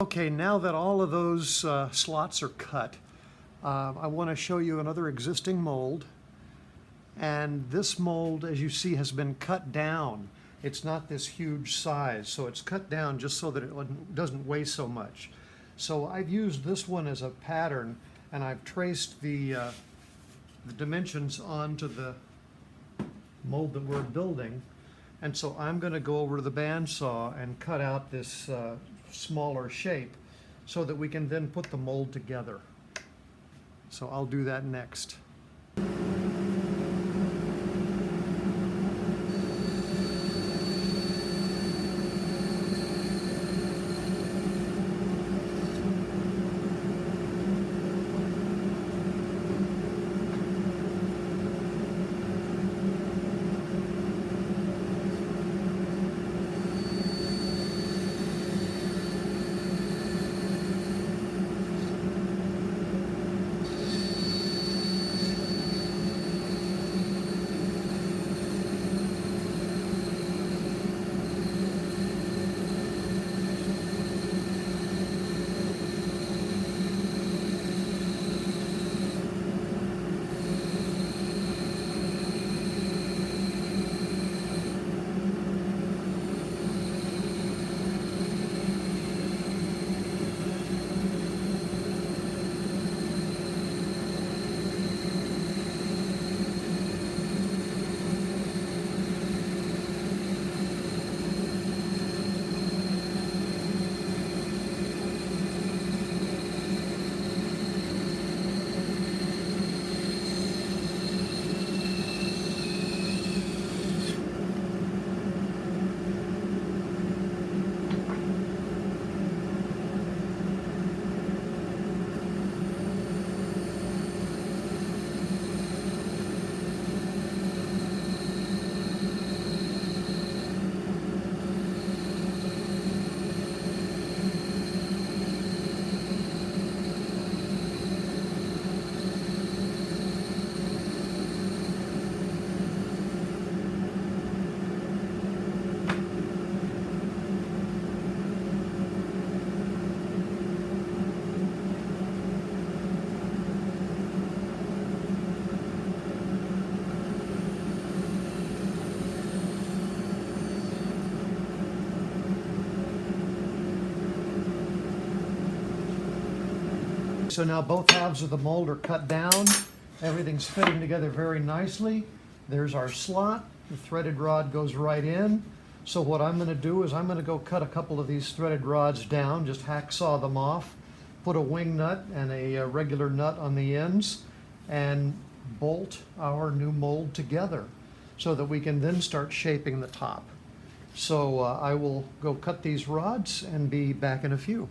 Okay, now that all of those slots are cut, I want to show you another existing mold. And this mold, as you see, has been cut down. It's not this huge size, so it's cut down just so that it doesn't weigh so much. So I've used this one as a pattern, and I've traced the dimensions onto the mold that we're building. And so I'm going to go over to the bandsaw and cut out this smaller shape so that we can then put the mold together. So I'll do that next. So now both halves of the mold are cut down. Everything's fitting together very nicely. There's our slot. The threaded rod goes right in. So what I'm going to do is I'm going to go cut a couple of these threaded rods down, just hacksaw them off, put a wing nut and a regular nut on the ends, and bolt our new mold together so that we can then start shaping the top. So I will go cut these rods and be back in a few.